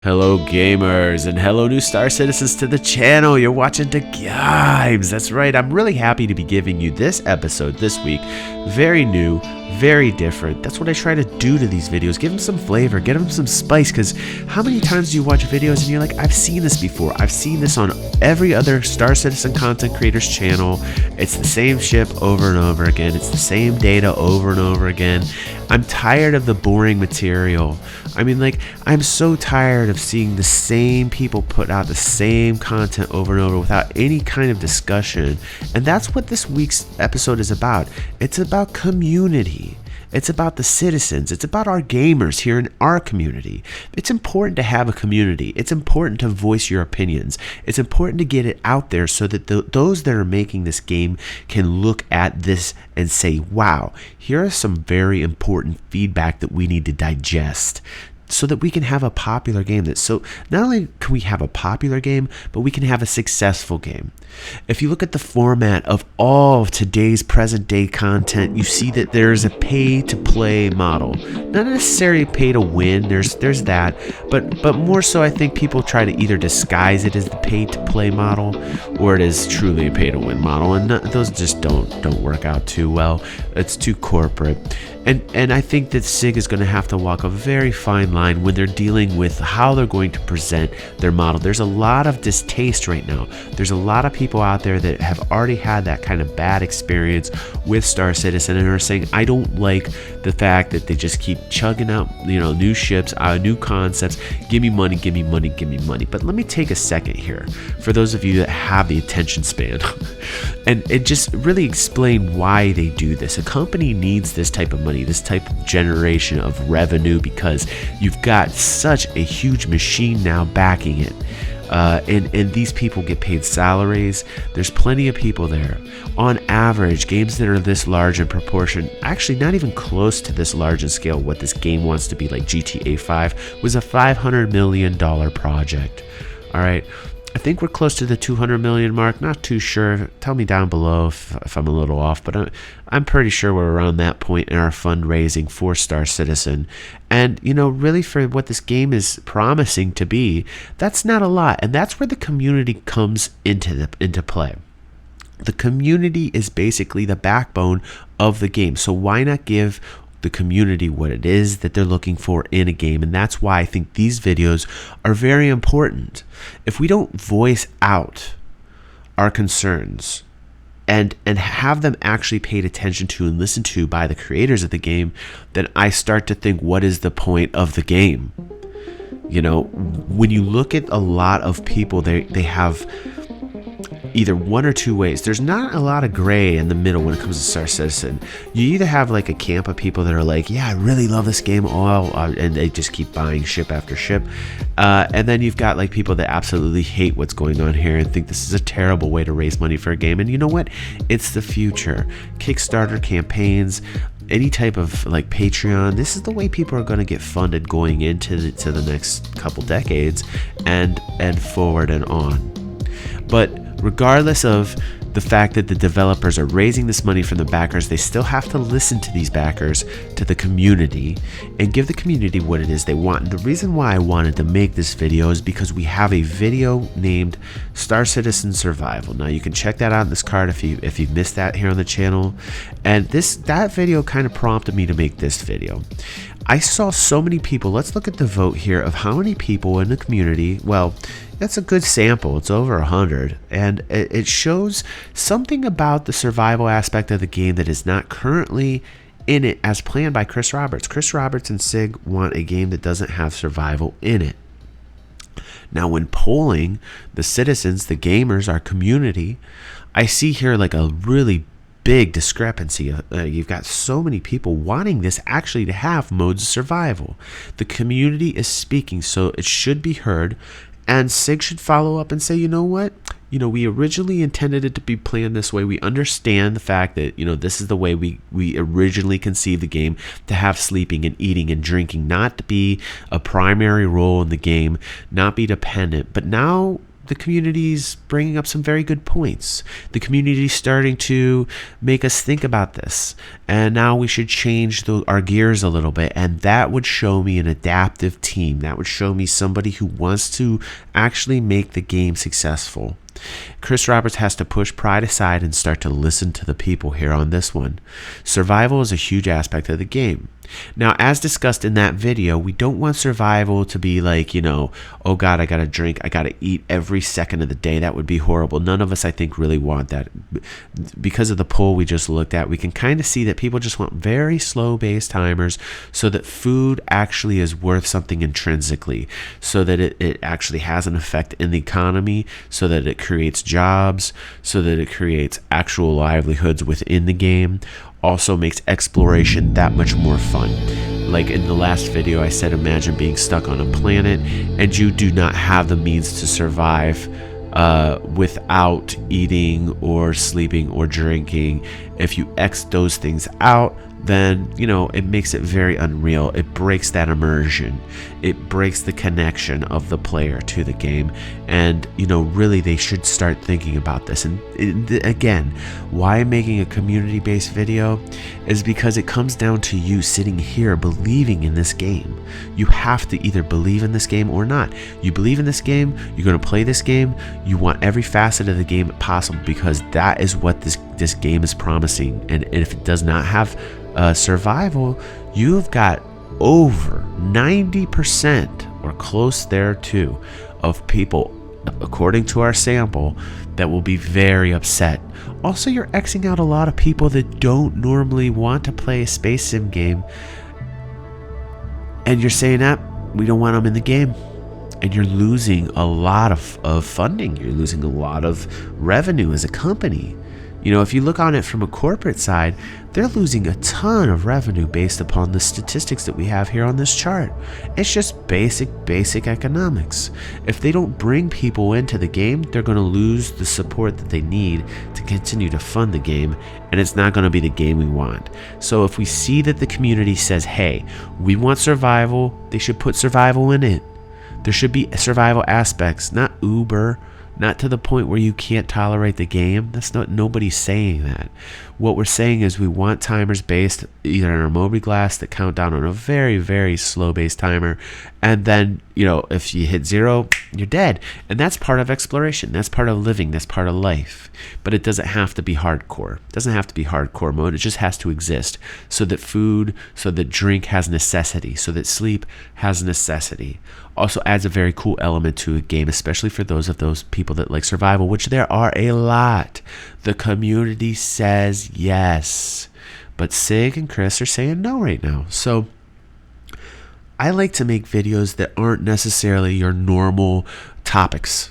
Hello gamers, and hello new Star Citizens to the channel. You're watching the games. That's right, I'm really happy to be giving you this episode this week. Very new, very different. That's what I try to do to these videos. Give them some flavor, give them some spice, because how many times do you watch videos and you're like, I've seen this before. I've seen this on every other Star Citizen content creator's channel. It's the same ship over and over again. It's the same data over and over again. I'm tired of the boring material. I mean, like, I'm so tired of seeing the same people put out the same content over and over without any kind of discussion. And that's what this week's episode is about. It's about community. It's about the citizens. It's about our gamers here in our community. It's important to have a community. It's important to voice your opinions. It's important to get it out there so that those that are making this game can look at this and say, wow, here are some very important feedback that we need to digest, so that we can have a popular game. So not only can we have a popular game, but we can have a successful game. If you look at the format of all of today's present day content, you see that there's a pay to play model. Not necessarily pay to win, there's that, but more so I think people try to either disguise it as the pay to play model or it is truly a pay to win model, and those just don't work out too well. It's too corporate. And I think that SIG is going to have to walk a very fine line when they're dealing with how they're going to present their model. There's a lot of distaste right now. There's a lot of people out there that have already had that kind of bad experience with Star Citizen and are saying, I don't like the fact that they just keep chugging out, new ships, new concepts. Give me money, give me money, give me money. But let me take a second here for those of you that have the attention span and just really explain why they do this. A company needs this type of money, this type of generation of revenue, because you've got such a huge machine now backing it. And these people get paid salaries. There's plenty of people there. On average, games that are this large in proportion, actually not even close to this large in scale, what this game wants to be, like GTA 5, was a $500 million project. All right. I think we're close to the 200 million mark. Not too sure. Tell me down below if I'm a little off, but I'm pretty sure we're around that point in our fundraising for Star Citizen. And, really for what this game is promising to be, that's not a lot. And that's where the community comes into play. The community is basically the backbone of the game. So why not give the community what it is that they're looking for in a game? And that's why I think these videos are very important. If we don't voice out our concerns and have them actually paid attention to and listened to by the creators of the game, then I start to think, what is the point of the game? When you look at a lot of people, they have either one or two ways. There's not a lot of gray in the middle when it comes to Star Citizen. You either have like a camp of people that are like, yeah, I really love this game, and they just keep buying ship after ship. And then you've got like people that absolutely hate what's going on here and think this is a terrible way to raise money for a game. And you know what? It's the future. Kickstarter campaigns, any type of like Patreon, this is the way people are going to get funded going into the next couple decades and forward and on. But regardless of the fact that the developers are raising this money from the backers, they still have to listen to these backers, to the community, and give the community what it is they want. And the reason why I wanted to make this video is because we have a video named Star Citizen Survival. Now you can check that out in this card if you missed that here on the channel. And that video kind of prompted me to make this video. I saw so many people. Let's look at the vote here of how many people in the community. Well, that's a good sample. It's over 100, and it shows something about the survival aspect of the game that is not currently in it as planned by Chris Roberts. Chris Roberts and SIG want a game that doesn't have survival in it. Now, when polling the citizens, the gamers, our community, I see here like a really big discrepancy. You've got so many people wanting this actually to have modes of survival. The community is speaking, so it should be heard. And SIG should follow up and say, you know what? We originally intended it to be planned this way. We understand the fact that, this is the way we originally conceived the game, to have sleeping and eating and drinking, not to be a primary role in the game, not be dependent. But now the community's bringing up some very good points. The community's starting to make us think about this. And now we should change our gears a little bit. And that would show me an adaptive team. That would show me somebody who wants to actually make the game successful. Chris Roberts has to push pride aside and start to listen to the people here on this one. Survival is a huge aspect of the game. Now, as discussed in that video, we don't want survival to be like, oh God, I gotta drink, I gotta eat every second of the day. That would be horrible. None of us, I think, really want that. Because of the poll we just looked at, we can kind of see that people just want very slow-based timers so that food actually is worth something intrinsically, so that it actually has an effect in the economy, so that it creates jobs, so that it creates actual livelihoods within the game. Also makes exploration that much more fun. Like in the last video, I said, imagine being stuck on a planet and you do not have the means to survive without eating or sleeping or drinking. If you X those things out, then it makes it very unreal. It breaks that immersion. It breaks the connection of the player to the game. And really they should start thinking about this. And again, why I'm making a community-based video is because it comes down to you sitting here believing in this game. You have to either believe in this game or not. You believe in this game, you're going to play this game, you want every facet of the game possible, because that is what this game is promising. And if it does not have survival, you've got over 90% or close there too of people, according to our sample, that will be very upset. Also, you're Xing out a lot of people that don't normally want to play a space sim game, and you're saying that we don't want them in the game, and you're losing a lot of funding. You're losing a lot of revenue as a company. If you look on it from a corporate side, they're losing a ton of revenue based upon the statistics that we have here on this chart. It's just basic economics. If they don't bring people into the game, they're going to lose the support that they need to continue to fund the game, and it's not going to be the game we want. So if we see that the community says, hey, we want survival, they should put survival in it. There should be survival aspects, not Uber. Not to the point where you can't tolerate the game. Nobody's saying that. What we're saying is we want timers based either on a mobiGlas that count down on a very, very slow based timer. And then, if you hit 0, you're dead. And that's part of exploration. That's part of living. That's part of life. But it doesn't have to be hardcore. It doesn't have to be hardcore mode. It just has to exist so that food, so that drink has necessity, so that sleep has necessity. Also adds a very cool element to a game, especially for those people that like survival, which there are a lot. The community says yes, but Sig and Chris are saying no right now. So I like to make videos that aren't necessarily your normal topics.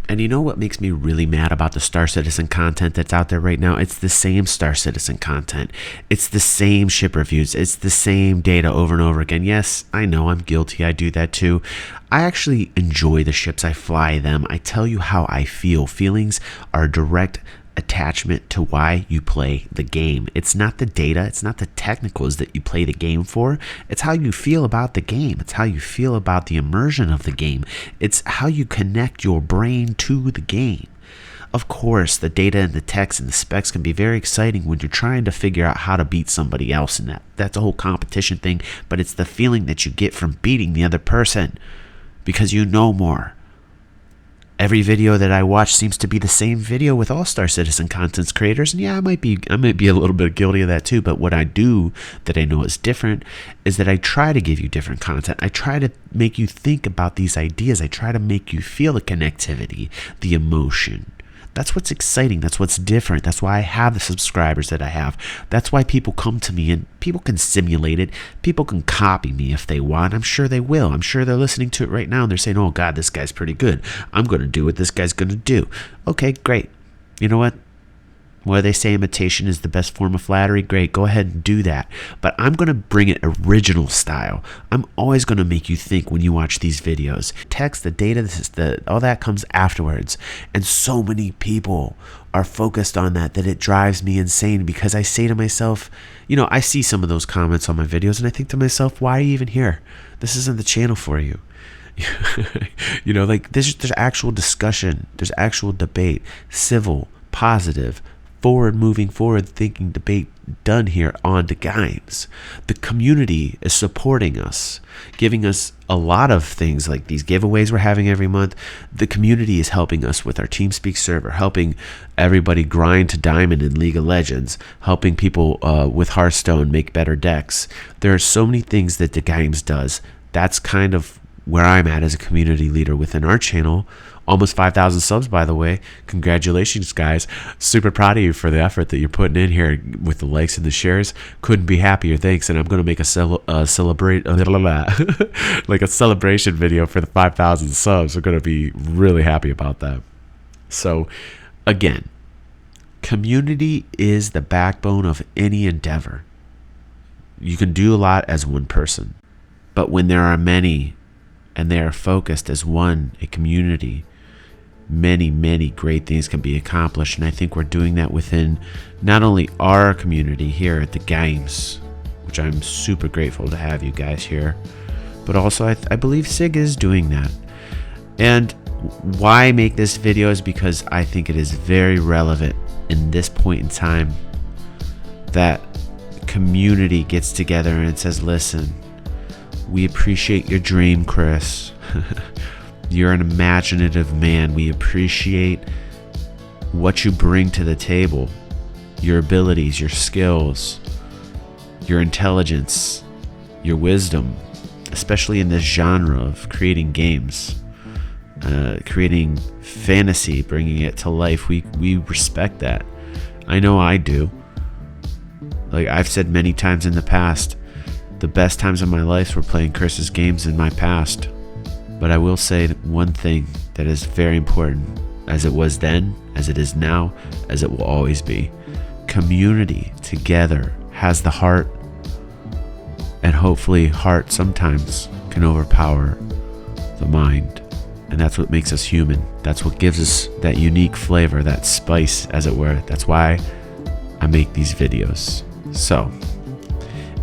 And you know what makes me really mad about the Star Citizen content that's out there right now? It's the same Star Citizen content. It's the same ship reviews. It's the same data over and over again. Yes, I know, I'm guilty. I do that too. I actually enjoy the ships. I fly them. I tell you how I feel. Feelings are a direct attachment to why you play the game. It's not the data, it's not the technicals that you play the game for. It's how you feel about the game. It's how you feel about the immersion of the game. It's how you connect your brain to the game. Of course, the data and the text and the specs can be very exciting when you're trying to figure out how to beat somebody else, and that's a whole competition thing, but it's the feeling that you get from beating the other person because you know more. Every video that I watch seems to be the same video with all Star Citizen content creators, and yeah, I might be a little bit guilty of that too. But what I do that I know is different is that I try to give you different content. I try to make you think about these ideas. I try to make you feel the connectivity, the emotion. That's what's exciting. That's what's different. That's why I have the subscribers that I have. That's why people come to me, and people can simulate it. People can copy me if they want. I'm sure they will. I'm sure they're listening to it right now and they're saying, oh God, this guy's pretty good. I'm going to do what this guy's going to do. Okay, great. You know what? Where they say imitation is the best form of flattery, great, go ahead and do that. But I'm going to bring it original style. I'm always going to make you think when you watch these videos. Text, the data, all that comes afterwards. And so many people are focused on that it drives me insane, because I say to myself, I see some of those comments on my videos and I think to myself, why are you even here? This isn't the channel for you. Like there's actual discussion, there's actual debate, civil, positive, forward thinking debate done here on the games. The community is supporting us, giving us a lot of things like these giveaways we're having every month. The community is helping us with our TeamSpeak server, helping everybody grind to diamond in League of Legends, helping people with Hearthstone make better decks. There are so many things that the games does. That's kind of where I'm at as a community leader within our channel. Almost 5,000 subs, by the way. Congratulations, guys. Super proud of you for the effort that you're putting in here with the likes and the shares. Couldn't be happier. Thanks. And I'm going to make a like a celebration video for the 5,000 subs. We're going to be really happy about that. So, again, community is the backbone of any endeavor. You can do a lot as one person, but when there are many and they are focused as one, a community, many great things can be accomplished. And I think we're doing that within not only our community here at the games, which I'm super grateful to have you guys here, but also I believe SIG is doing that. And why make this video is because I think it is very relevant in this point in time that community gets together and says, listen, we appreciate your dream, Chris. You're an imaginative man. We appreciate what you bring to the table, your abilities, your skills, your intelligence, your wisdom, especially in this genre of creating games, creating fantasy, bringing it to life. We respect that. I know I do. Like I've said many times in the past, the best times of my life were playing Chris's games in my past. But I will say one thing that is very important, as it was then, as it is now, as it will always be. Community together has the heart, and hopefully heart sometimes can overpower the mind. And that's what makes us human. That's what gives us that unique flavor, that spice, as it were. That's why I make these videos. So,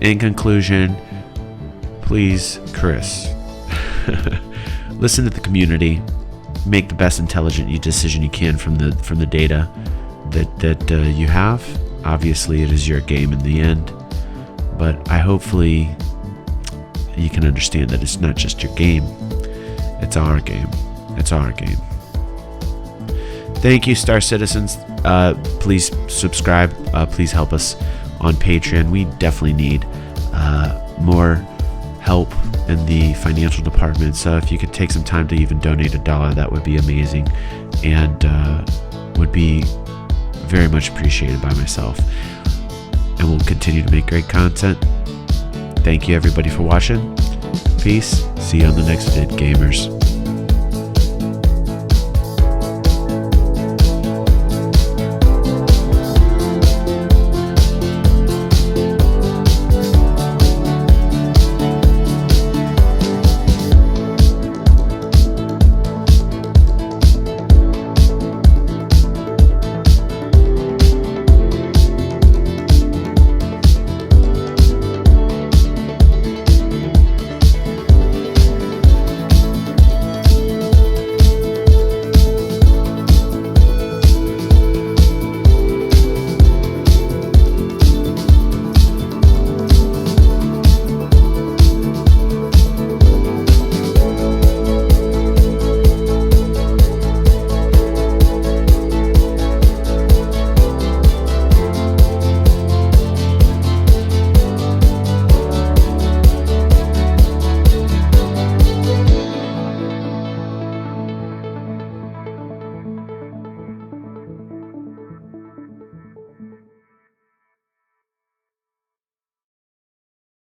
in conclusion, please, Chris, listen to the community, make the best intelligent decision you can from the data that you have. Obviously, it is your game in the end, but hopefully you can understand that it's not just your game, it's our game. It's our game. Thank you, Star Citizens. Please subscribe. Please help us on Patreon. We definitely need more help in the financial department, so if you could take some time to even donate $1, that would be amazing, and would be very much appreciated by myself. And we'll continue to make great content. Thank you everybody for watching. Peace. See you on the next vid, gamers.